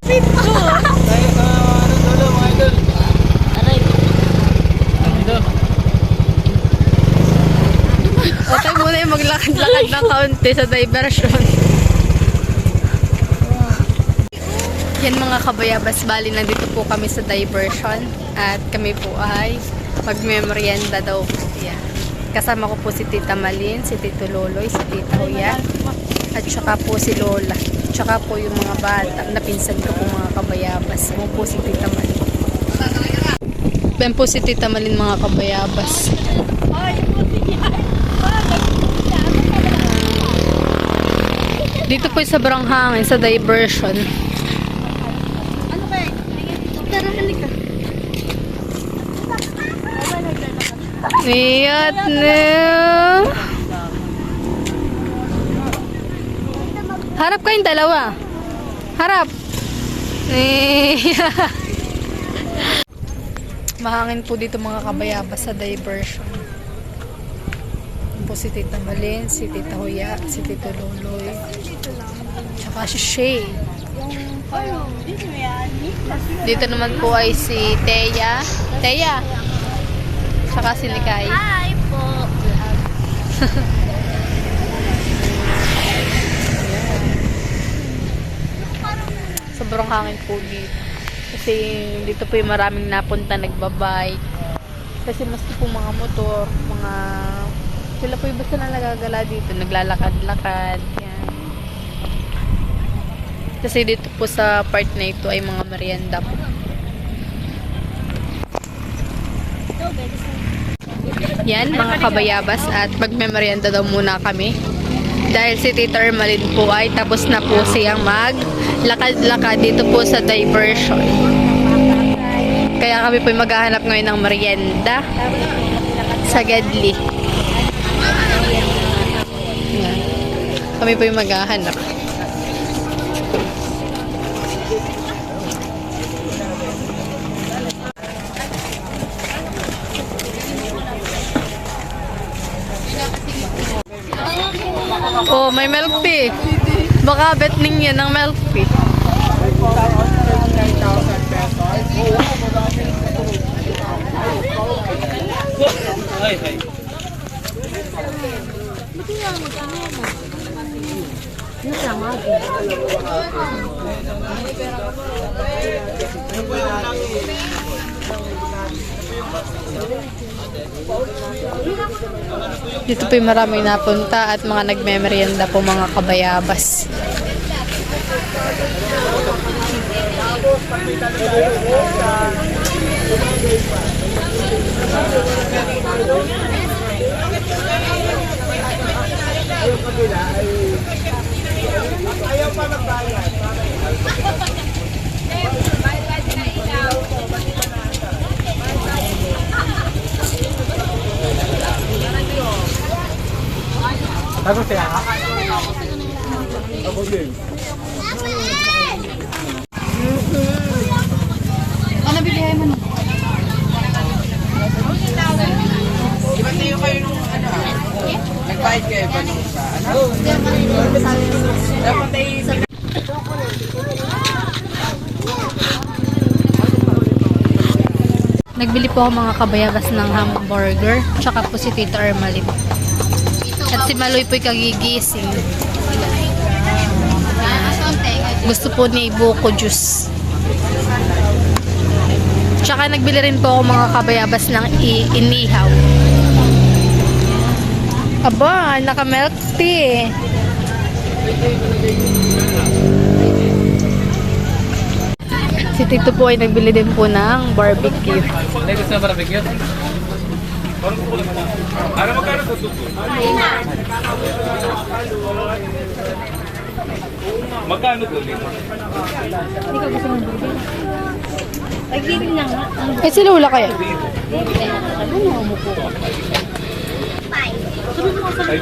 Tayo sa ano dulo mga idol. Aray. Dito. O tayo muna yung maglakad-lakad ng kaunti sa diversion. Yan mga kabayabas, bali nandito po kami sa diversion at kami po ay magmemorienda daw po. Yan. Kasama ko po si Tita Malin, si Tito Loloy, si Tita Huya at saka po si Lola. Tsaka po yung mga bata na pinsan ko po mga kabayabas. Yan po si Tita Malin. Yan po si Tita Malin mga kabayabas. Dito po sa Baranghangin, sa diversion. Tara, halika. Iyat na. Harap kayong dalawa. Harap. Mahangin po dito mga kabayabas sa diversion. Po si Tita Malin, si Tita Huya, si Tito Loloy, tsaka si Shay. Dito naman po ay si Teya. Teya. Tsaka si Nikay. Hi po. Sobrang hangin po dito. Kasi dito po yung maraming napunta nagbabike. Kasi maski po mga motor, mga sila po yung basta na nagagala dito, naglalakad-lakad. Yan. Kasi dito po sa part na ito ay mga merienda po. Yan, mga kabayabas, at magmemorienda daw muna kami. Dahil si Tita Ermalyn po ay tapos na po siyang maglakad-lakad dito po sa diversion. Kaya kami po maghahanap ngayon ng merienda sa Gadli. Yan. Kami po maghahanap. Oh, may milk tea. Baka bet ninyo ng milk tea. Ay, ay. Dito po yung maraming napunta at mga nagmemerienda po mga kabayabas. Ayaw pa magbayad. Ako siya ha? Ako din. Ano bilihan mo na? Iba tayo kayo nung ano ha? Nagbayad kayo ba nung sa ano? Dapat ay Nagbili po ako mga kabayabas ng hamburger. Tsaka po si Tita Ermalyn. At si Maloy po'y kagigising. Gusto po ni Buko juice. Tsaka nagbili rin po ako mga kabayabas ng inihaw. Aba, naka-milk tea. Si Tito po ay nagbili din po ng barbecue. gusto na barbecue? Ano magkano sa suko? Magkano to? Hindi ka gusto mag-bili. Nag-bili na nga. Eh, si Lola kaya? Ano mo umupo ka? Sabi mo sa ay.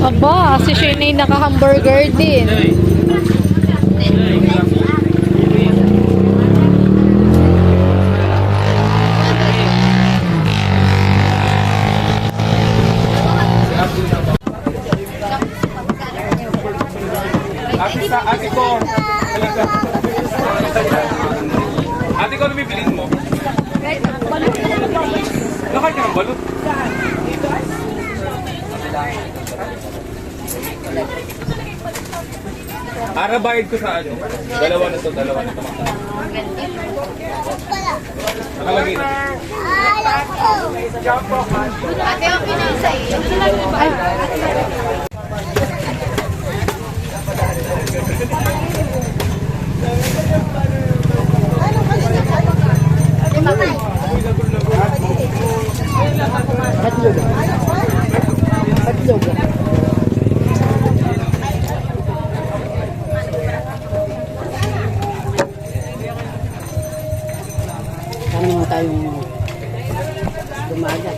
Aba, si Shane ay naka-hamburger din. Para bayad ko sa ano? Dalawa na to. Nakalagay na. Ate, okay na sa iyo. Ay, Kami mo tayong dumagat.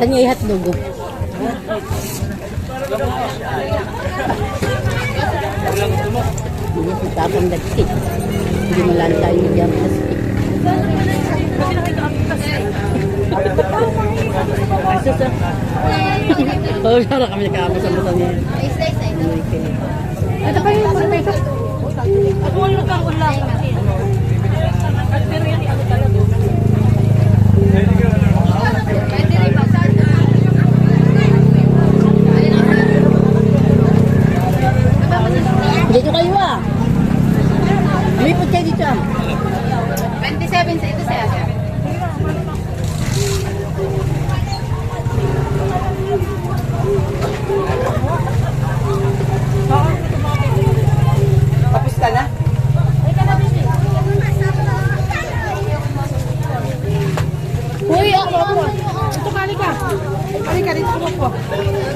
Kanya ihatdog. Hindi ko tapang dagsit. Hindi mo lang tayo dyan. Oh, sana kami nakakapos ang butang niya. ito pa yung makikita. Ako ulo kang ulang. Dito kayo ah. Lumipot kayo dito ah. 27 sa ito siya. Tapos ka na? Uy, ako. Ito kali ka. Kali ka dito ko.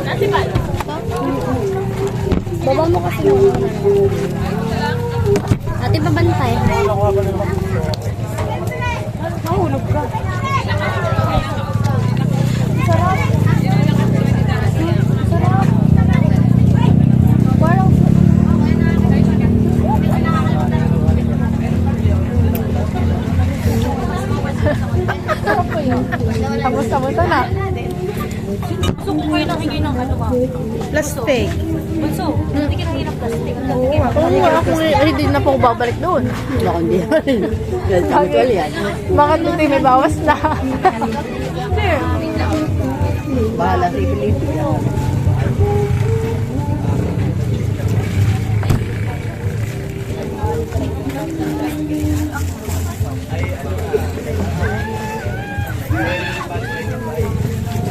Ate ba? Baba mo kasi yung ate babantay. Mahulog ka. Sarap. Sarap. Parang sarap po yun. Tapos na. Gusto ko kayo nakingi ng ano ba? Plastic. Bunso, hindi ka nakingi ng plastic. Oo nga, kung hindi na po ako babalik doon. Baka hindi yan. Bakit? Bakit hindi may bawas na? Bahala si Felipe.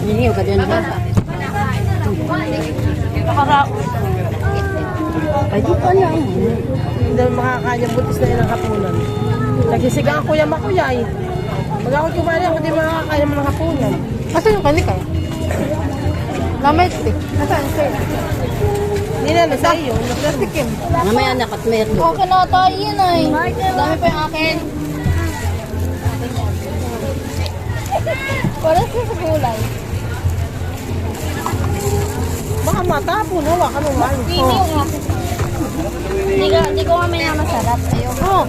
Hindi ka dyan ba? Ay, di pa lang. Hindi makakanya butis na ilang hapunan. Nagsisigang ako yung makuyay. Pag ako kumali ako, di makakaya mo ng hapunan. Asa yung kanika? Lamay stick. Nasaan sa'yo? Hindi na sa iyo, plastic yun. Mamaya nakat meron. Okay na tayo yun ay. Dami pa yung akin. Parang sa gulay. Baka matapon, hawa ka nung walo. Hindi yung akin. Hindi ko kami na masarap. Ayoko. Oh,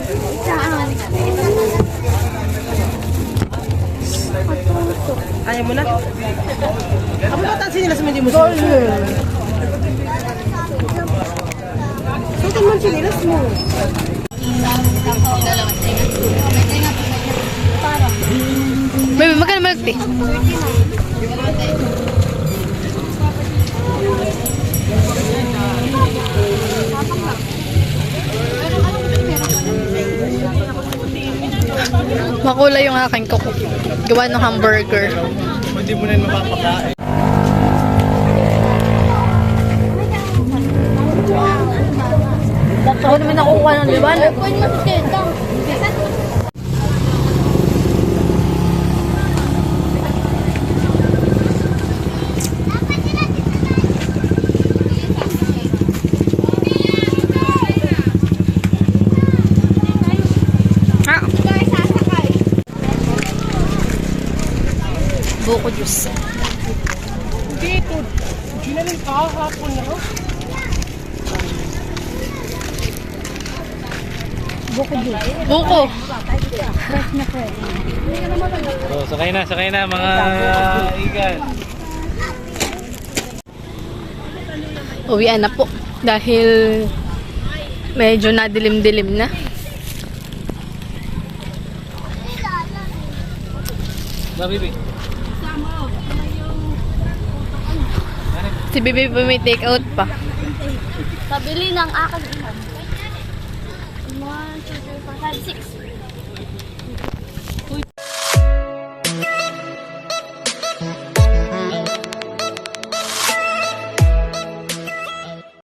ayaw mo na? Ako ba tansin nila sa hindi mo sinusunod? Sutin mo ang sinilas mo. Baby, magkano milk tea? Makulay yung aking kuko. Gawa ng hamburger. Hindi mo na yun mapapakain. Ako naman nakukuha ng liwanag. Pwede mo sa buko juice. Dito, ginaling kahapon na. Buko. So, sakay na mga igan. uwian na po. Dahil medyo nadilim-dilim na. Baby. Si Bibi po may take out pa. Pabili ng aking 1, 2, 3, 4, 5, 6.